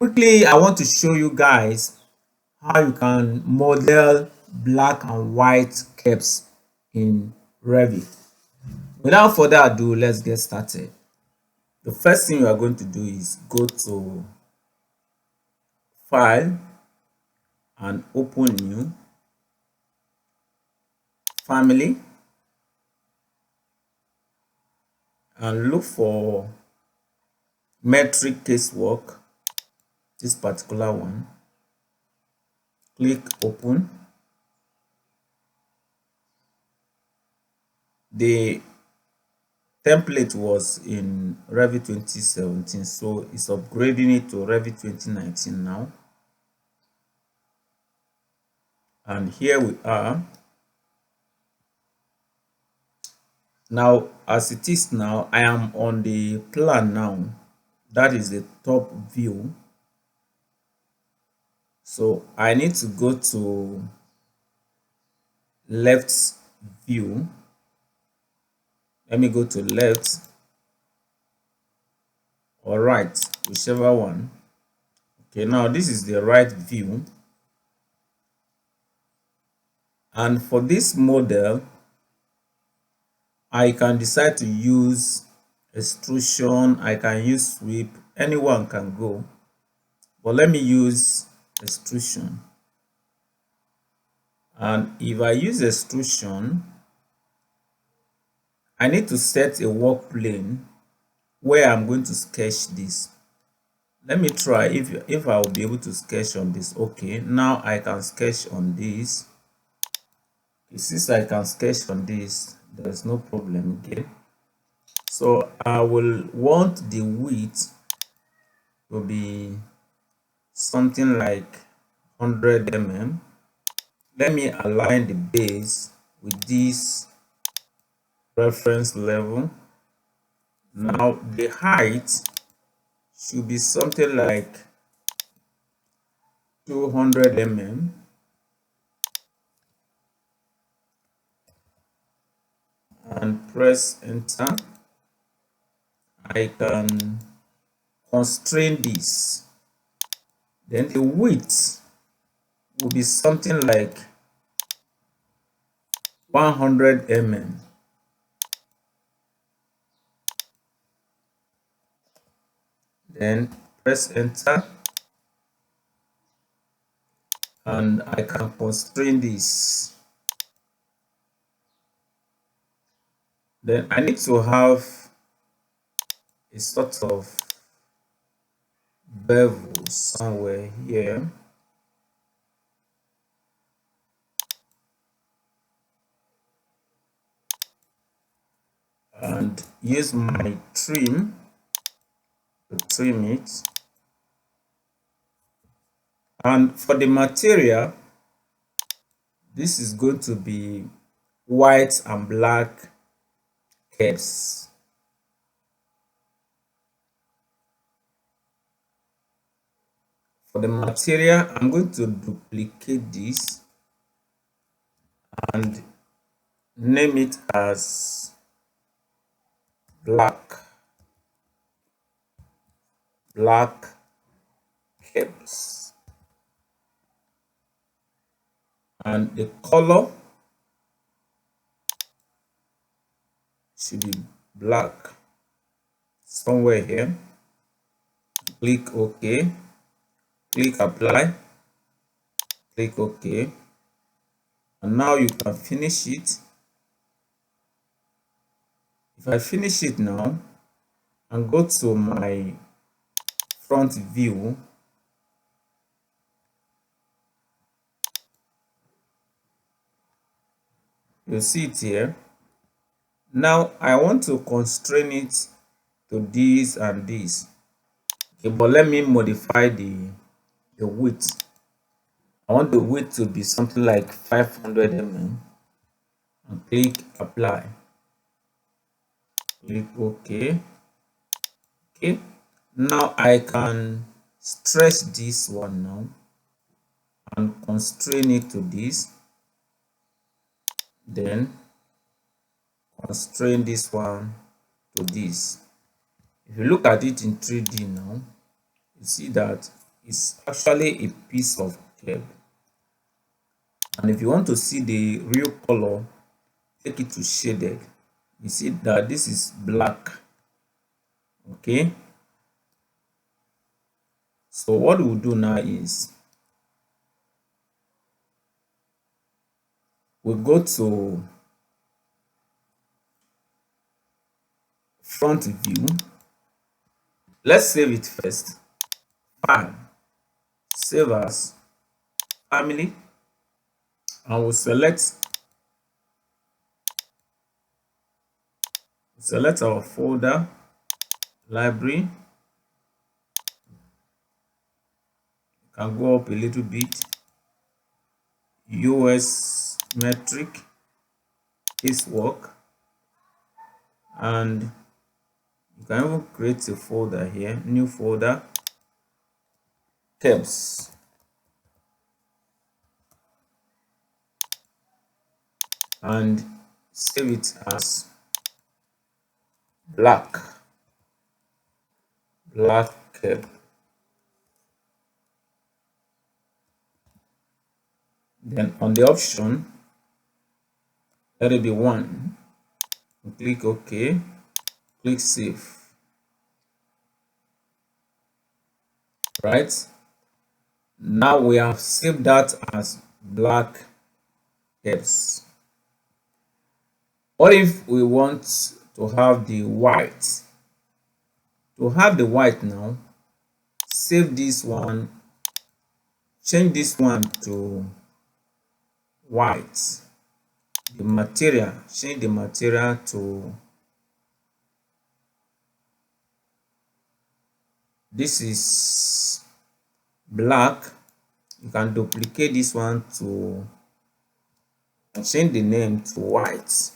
Quickly, I want to show you guys how you can model black and white Kerbs in Revit. Without further ado, let's get started. The first thing you are going to do is go to File and open New, Family, and look for Metric Casework, this particular one. Click Open. The template was in Revit 2017, so it's upgrading it to Revit 2019 now. And here we are. Now, as it is now, I am on the plan now. That is the top view. So I need to go to left view. Let me go to left or right, whichever one. Okay, now this is the right view. And for this model, I can decide to use extrusion, I can use sweep, anyone can go. But let me use extrusion. And if I use extrusion, I need to set a work plane where I'm going to sketch this. Let me try if I will be able to sketch on this. Okay, now I can sketch on this. Since I can sketch on this, there's no problem again. So I will want the width to be something like 100 mm. Let me align the base with this reference level. Now the height should be something like 200 mm. And press enter. I can constrain this. Then the width will be something like 100 mm. Then press enter. And I can constrain this. Then I need to have a sort of bevel somewhere here. And use my trim to trim it. And for the material, this is going to be white and black Kerbs. For the material, I'm going to duplicate this and name it as black Kerbs. And the color should be black somewhere here. Click OK. Click apply. Click OK. And now you can finish it. If I finish it now and go to my front view, you'll see it here. Now I want to constrain it to this and this. Okay, but let me modify the width. I want the width to be something like 500 mm and click apply. Click OK. Okay, now I can stretch this one now and constrain it to this. Then constrain this one to this. If you look at it in 3D now, you see that is actually a piece of curb. And if you want to see the real color, take it to shaded. You see that this is black. Okay, so what we'll do now is we'll go to front view. Let's save it first. File, save as family, and we'll select our folder, library. You can go up a little bit. US metric, casework, and you can even create a folder here, new folder, Kerbs, and save it as black Kerb. Then on the option, let it be 1. Click OK, click save. Right, now we have saved that as black Kerbs. What if we want to have the white? To have the white now, save this one, change this one to white. The material, change the material to, this is black. You can duplicate this one to change the name to white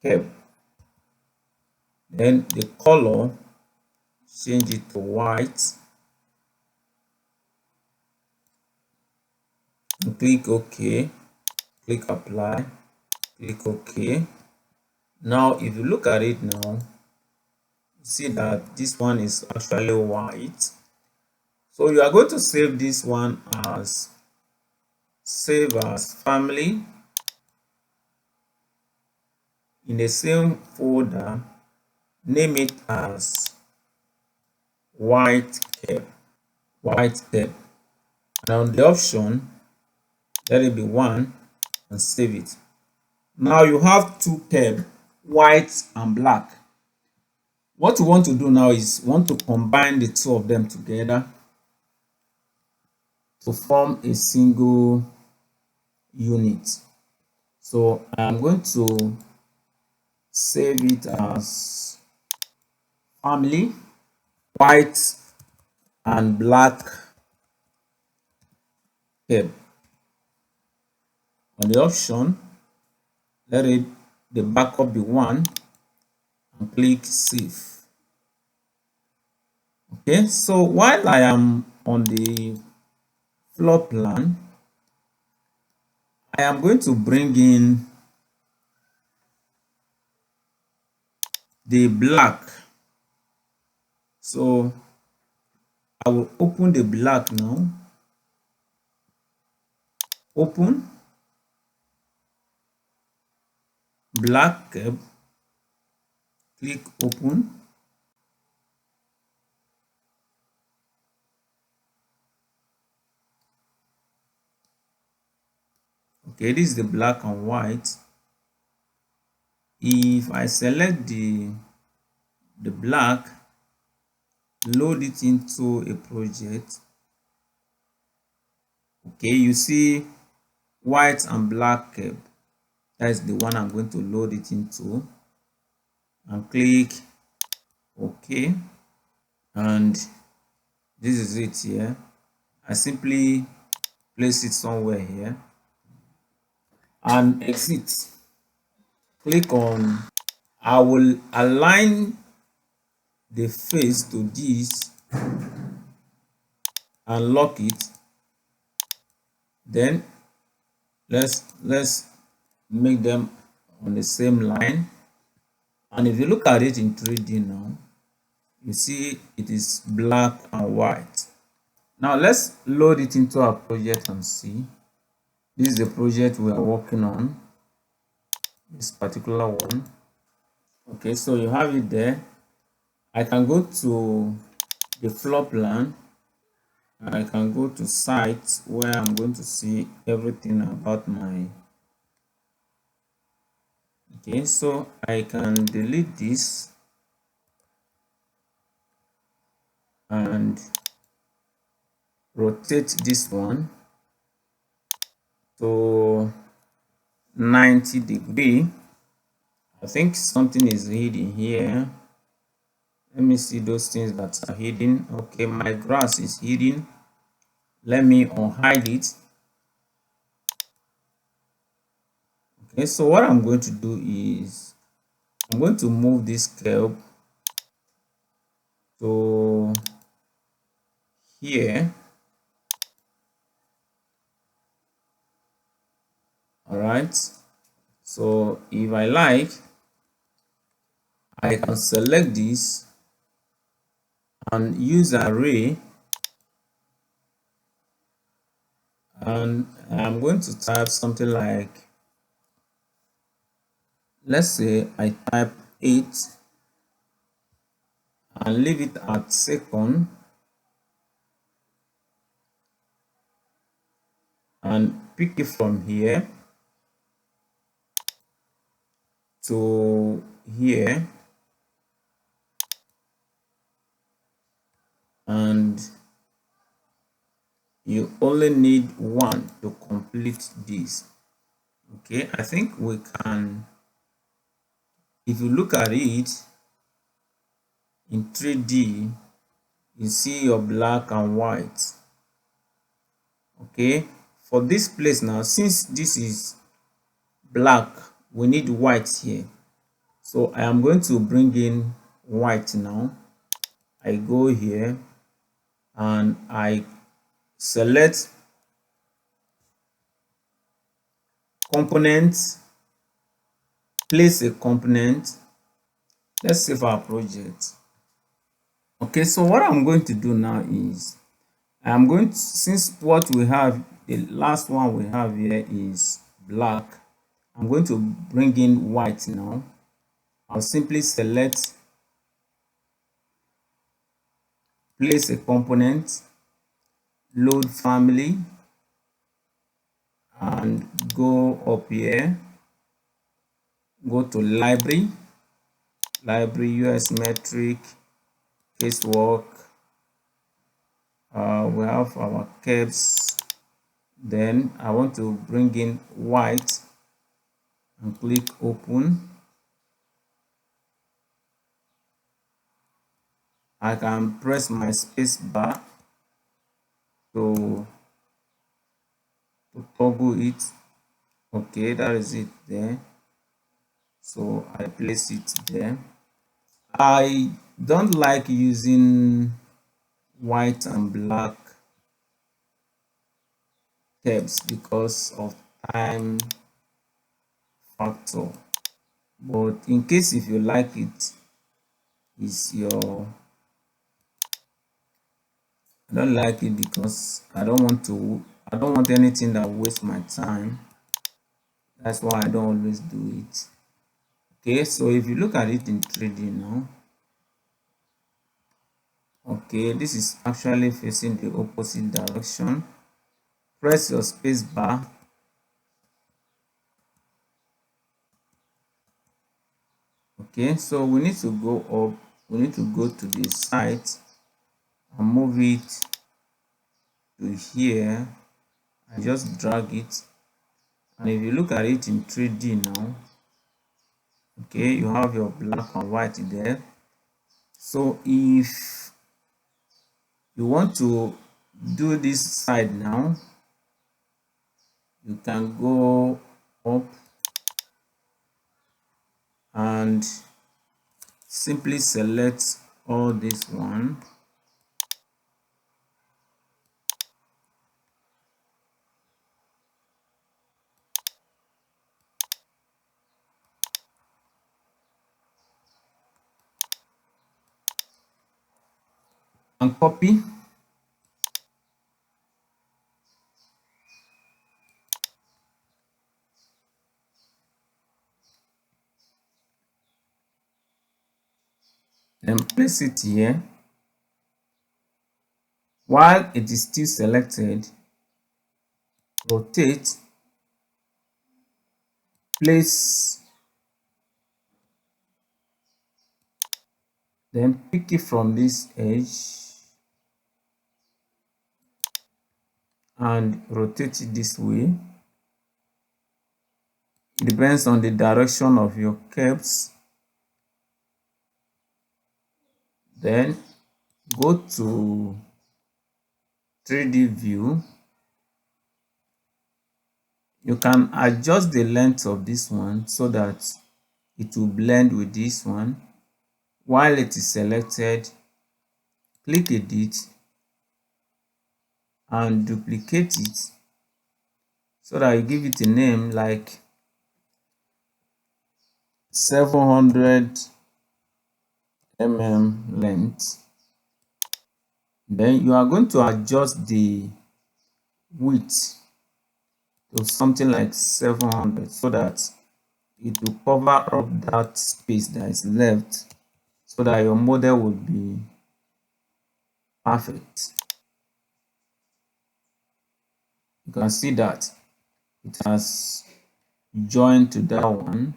Kerb. Then the color, change it to white and click OK, click apply, click OK. Now if you look at it now, you see that this one is actually white. So you are going to save this one as family. In the same folder, name it as white Kerb. And on the option, let it be 1 and save it. Now you have 2 Kerb, white and black. What you want to do now is want to combine the 2 of them together to form a single unit. So I'm going to save it as family, white and black Kerb. On the option, let it the backup be 1 and click save. Okay, so while I am on the floor plan, I am going to bring in the black. So I will open the black now. Open black Kerb, click open. Okay, this is the black and white. If I select the black, load it into a project, okay, you see white and black Kerb. That is the one I'm going to load it into, and click OK. And this is it here. I simply place it somewhere here and exit. Click on, I will align the face to this and lock it. Then let's make them on the same line. And if you look at it in 3D now, You see it is black and white. Now let's load it into our project and see. This is the project we are working on, this particular one. Okay, so you have it there. I can go to the floor plan. I can go to site where I'm going to see everything about my. Okay, so I can delete this and rotate this one to 90 degree. I think something is hidden here. Let me see those things that are hidden. Okay, my grass is hidden. Let me unhide it. Okay, so what I'm going to do is I'm going to move this curve to here. All right, so if I like, I can select this and use array, and I'm going to type something like, let's say I type 8 and leave it at second and pick it from here to here, and you only need one to complete this. Okay, I think we can, if you look at it in 3D, you see your black and white. Okay, for this place now, since this is black, we need white here. So I am going to bring in white now. I go here and I select components, place a component. Let's save our project. Okay, so what I'm going to do now is I'm going to, since what we have, the last one we have here is black, I'm going to bring in white now. I'll simply select place a component, load family, and go up here, go to library, US metric, casework. We have our Kerbs. Then I want to bring in white and click open. I can press my space bar to toggle it. Okay, that is it there. So I place it there. I don't like using white and black tabs because of time factor, but in case if you like it, is your, I don't like it because I don't want anything that wastes my time. That's why I don't always do it. Okay, so if you look at it in 3D now, okay, this is actually facing the opposite direction. Press your space bar. Okay, so we need to go up, we need to go to the site and move it to here and just drag it. And if you look at it in 3D now, okay, you have your black and white there. So if you want to do this side now, you can go up and simply select all this one. can copy and place it here. While it is still selected, rotate, place, then pick it from this edge and rotate it this way. It depends on the direction of your Kerbs. Then go to 3D view. You can adjust the length of this one so that it will blend with this one. While it is selected, click edit and duplicate it so that you give it a name like 700 mm length. Then you are going to adjust the width to something like 700 so that it will cover up that space that is left so that your model will be perfect. You can see that it has joined to that one,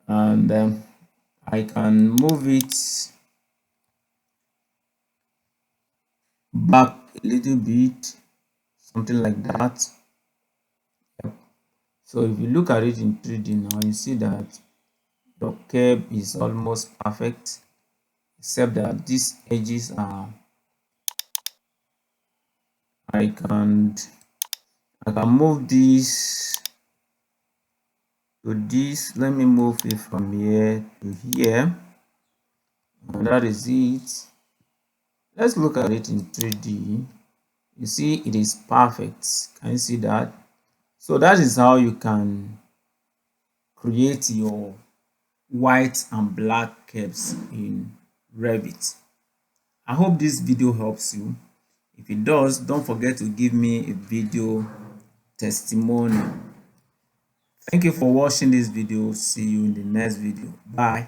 and I can move it back a little bit, something like that. So if you look at it in 3D now, you see that your curve is almost perfect, except that these edges are, I can move this to this. Let me move it from here to here, and that is it. Let's look at it in 3D. You see it is perfect. Can you see that? So that is how you can create your white and black curves in Revit. I hope this video helps you. If it does, don't forget to give me a video testimony. Thank you for watching this video. See you in the next video. Bye.